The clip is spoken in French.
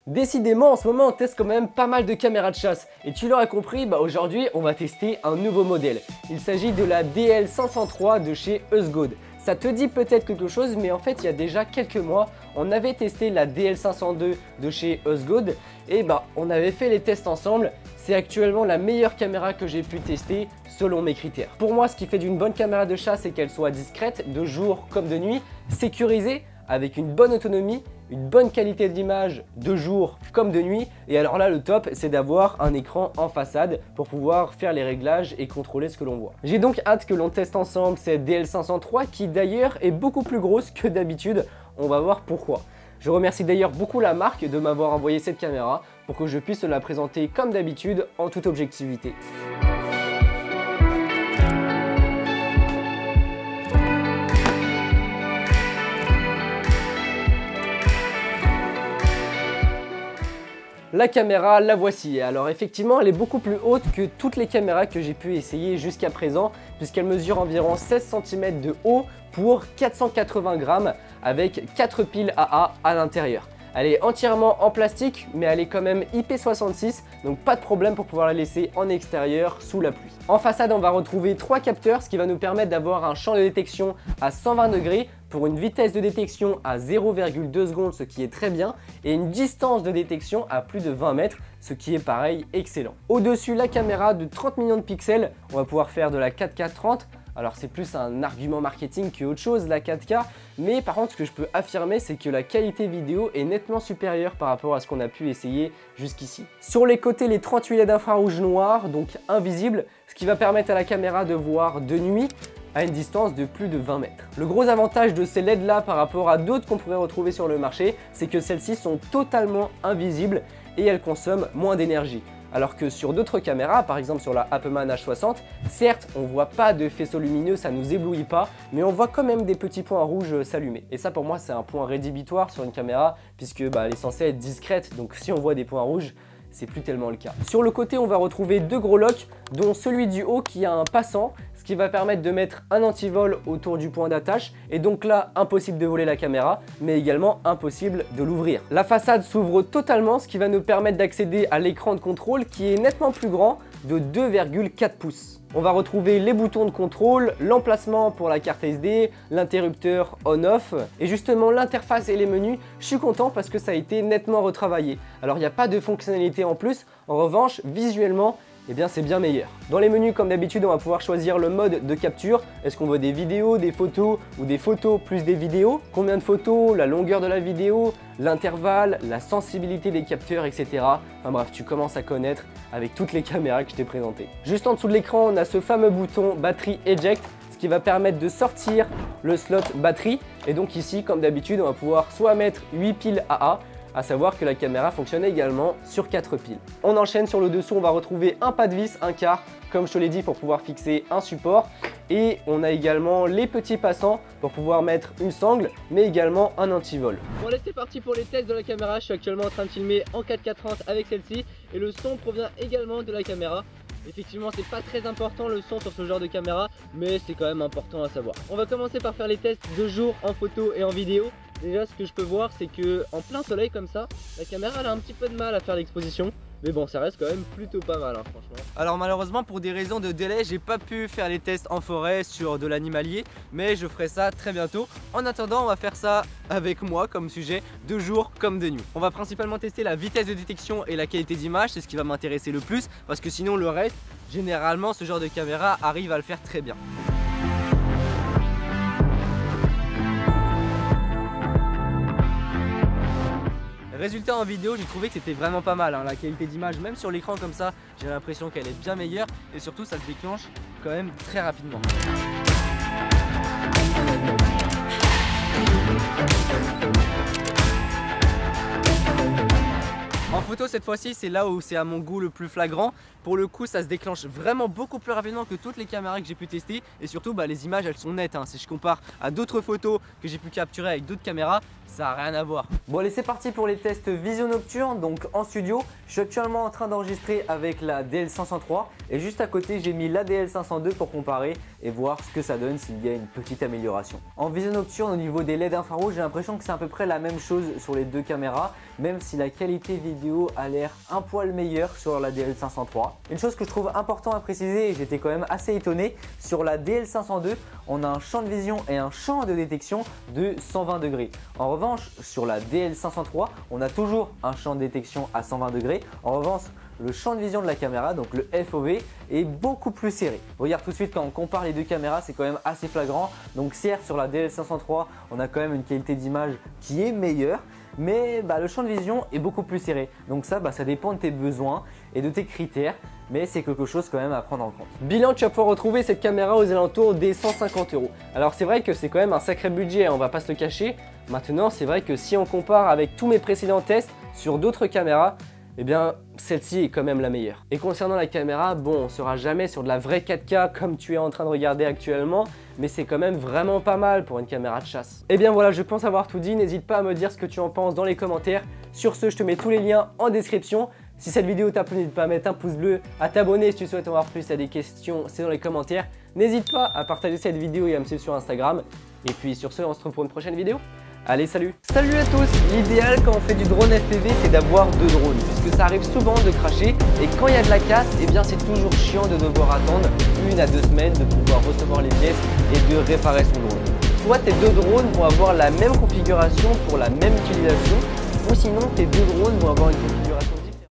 Décidément, en ce moment, on teste quand même pas mal de caméras de chasse. Et tu l'auras compris, aujourd'hui, on va tester un nouveau modèle. Il s'agit de la DL503 de chez Osgood. Ça te dit peut-être quelque chose, mais en fait, il y a déjà quelques mois, on avait testé la DL502 de chez Osgood. Et on avait fait les tests ensemble. C'est actuellement la meilleure caméra que j'ai pu tester selon mes critères. Pour moi, ce qui fait d'une bonne caméra de chasse, c'est qu'elle soit discrète, de jour comme de nuit, sécurisée, avec une bonne autonomie, une bonne qualité d'image de jour comme de nuit. Et alors là, le top, c'est d'avoir un écran en façade pour pouvoir faire les réglages et contrôler ce que l'on voit. J'ai donc hâte que l'on teste ensemble cette DL503 qui d'ailleurs est beaucoup plus grosse que d'habitude. On va voir pourquoi. Je remercie d'ailleurs beaucoup la marque de m'avoir envoyé cette caméra pour que je puisse la présenter comme d'habitude en toute objectivité. La caméra, la voici. Alors effectivement, elle est beaucoup plus haute que toutes les caméras que j'ai pu essayer jusqu'à présent, puisqu'elle mesure environ 16 cm de haut pour 480 grammes avec 4 piles AA à l'intérieur. Elle est entièrement en plastique, mais elle est quand même IP66, donc pas de problème pour pouvoir la laisser en extérieur sous la pluie. En façade, on va retrouver 3 capteurs, ce qui va nous permettre d'avoir un champ de détection à 120 degrés pour une vitesse de détection à 0,2 secondes, ce qui est très bien, et une distance de détection à plus de 20 mètres, ce qui est pareil excellent. Au-dessus, la caméra de 30 millions de pixels, on va pouvoir faire de la 4K 30. Alors c'est plus un argument marketing qu'autre chose la 4K, mais par contre ce que je peux affirmer c'est que la qualité vidéo est nettement supérieure par rapport à ce qu'on a pu essayer jusqu'ici. Sur les côtés, les 38 LED infrarouge noirs, donc invisibles, ce qui va permettre à la caméra de voir de nuit à une distance de plus de 20 mètres. Le gros avantage de ces LED là par rapport à d'autres qu'on pourrait retrouver sur le marché, c'est que celles-ci sont totalement invisibles et elles consomment moins d'énergie. Alors que sur d'autres caméras, par exemple sur la Upman H60, certes on voit pas de faisceau lumineux, ça nous éblouit pas, mais on voit quand même des petits points rouges s'allumer. Et ça pour moi c'est un point rédhibitoire sur une caméra, puisque elle est censée être discrète, donc si on voit des points rouges, c'est plus tellement le cas. Sur le côté, on va retrouver 2 gros locks, dont celui du haut qui a un passant, ce qui va permettre de mettre un antivol autour du point d'attache, et donc là, impossible de voler la caméra, mais également impossible de l'ouvrir. La façade s'ouvre totalement, ce qui va nous permettre d'accéder à l'écran de contrôle qui est nettement plus grand, de 2,4 pouces. On va retrouver les boutons de contrôle, l'emplacement pour la carte SD, l'interrupteur on-off et justement l'interface et les menus. Je suis content parce que ça a été nettement retravaillé. Alors il n'y a pas de fonctionnalité en plus, en revanche visuellement c'est bien meilleur. Dans les menus comme d'habitude on va pouvoir choisir le mode de capture. Est-ce qu'on veut des vidéos, des photos ou des photos plus des vidéos? Combien de photos, la longueur de la vidéo, l'intervalle, la sensibilité des capteurs, etc. Enfin bref, tu commences à connaître avec toutes les caméras que je t'ai présentées. Juste en dessous de l'écran, on a ce fameux bouton batterie eject, ce qui va permettre de sortir le slot batterie. Et donc ici, comme d'habitude, on va pouvoir soit mettre 8 piles AA, à savoir que la caméra fonctionne également sur 4 piles. On enchaîne sur le dessous, on va retrouver un pas de vis, un quart, comme je te l'ai dit, pour pouvoir fixer un support. Et on a également les petits passants pour pouvoir mettre une sangle, mais également un antivol. Bon allez, c'est parti pour les tests de la caméra. Je suis actuellement en train de filmer en 4K 30 avec celle-ci et le son provient également de la caméra. Effectivement, c'est pas très important le son sur ce genre de caméra, mais c'est quand même important à savoir. On va commencer par faire les tests de jour en photo et en vidéo. Déjà, ce que je peux voir, c'est que en plein soleil comme ça, la caméra elle a un petit peu de mal à faire l'exposition. Mais bon, ça reste quand même plutôt pas mal, franchement. Alors malheureusement, pour des raisons de délai, j'ai pas pu faire les tests en forêt sur de l'animalier, mais je ferai ça très bientôt. En attendant, on va faire ça avec moi comme sujet, de jour comme de nuit. On va principalement tester la vitesse de détection et la qualité d'image, c'est ce qui va m'intéresser le plus, parce que sinon le reste, généralement, ce genre de caméra arrive à le faire très bien. Résultat en vidéo, j'ai trouvé que c'était vraiment pas mal, la qualité d'image, même sur l'écran comme ça, j'ai l'impression qu'elle est bien meilleure et surtout ça se déclenche quand même très rapidement. En photo cette fois-ci, c'est là où c'est à mon goût le plus flagrant. Pour le coup, ça se déclenche vraiment beaucoup plus rapidement que toutes les caméras que j'ai pu tester. Et surtout, les images elles sont nettes. Si je compare à d'autres photos que j'ai pu capturer avec d'autres caméras, Ça a rien à voir. Bon allez, c'est parti pour les tests vision nocturne. Donc en studio, je suis actuellement en train d'enregistrer avec la DL503 et juste à côté j'ai mis la DL502 pour comparer et voir ce que ça donne, s'il y a une petite amélioration. En vision nocturne, au niveau des LED infrarouges, j'ai l'impression que c'est à peu près la même chose sur les deux caméras, même si la qualité vidéo a l'air un poil meilleure sur la DL503. Une chose que je trouve important à préciser, et j'étais quand même assez étonné, sur la DL502, on a un champ de vision et un champ de détection de 120 degrés. En revanche, sur la DL503, on a toujours un champ de détection à 120 degrés. En revanche, le champ de vision de la caméra, donc le FOV, est beaucoup plus serré. Regarde tout de suite quand on compare les deux caméras, c'est quand même assez flagrant. Donc certes, sur la DL503, on a quand même une qualité d'image qui est meilleure, mais le champ de vision est beaucoup plus serré. Donc ça dépend de tes besoins et de tes critères, mais c'est quelque chose quand même à prendre en compte. Bilan, tu vas pouvoir retrouver cette caméra aux alentours des 150 €. Alors c'est vrai que c'est quand même un sacré budget, on va pas se le cacher. Maintenant, c'est vrai que si on compare avec tous mes précédents tests sur d'autres caméras, eh bien celle-ci est quand même la meilleure. Et concernant la caméra, bon, on ne sera jamais sur de la vraie 4K comme tu es en train de regarder actuellement, mais c'est quand même vraiment pas mal pour une caméra de chasse. Et bien voilà, je pense avoir tout dit, n'hésite pas à me dire ce que tu en penses dans les commentaires. Sur ce, je te mets tous les liens en description. Si cette vidéo t'a plu, n'hésite pas à mettre un pouce bleu, à t'abonner si tu souhaites en voir plus, à des questions, c'est dans les commentaires. N'hésite pas à partager cette vidéo et à me suivre sur Instagram. Et puis sur ce, on se retrouve pour une prochaine vidéo. Allez, salut! Salut à tous! L'idéal quand on fait du drone FPV, c'est d'avoir deux drones, puisque ça arrive souvent de cracher, et quand il y a de la casse, eh bien c'est toujours chiant de devoir attendre 1 à 2 semaines de pouvoir recevoir les pièces et de réparer son drone. Soit tes deux drones vont avoir la même configuration pour la même utilisation, ou sinon tes deux drones vont avoir une configuration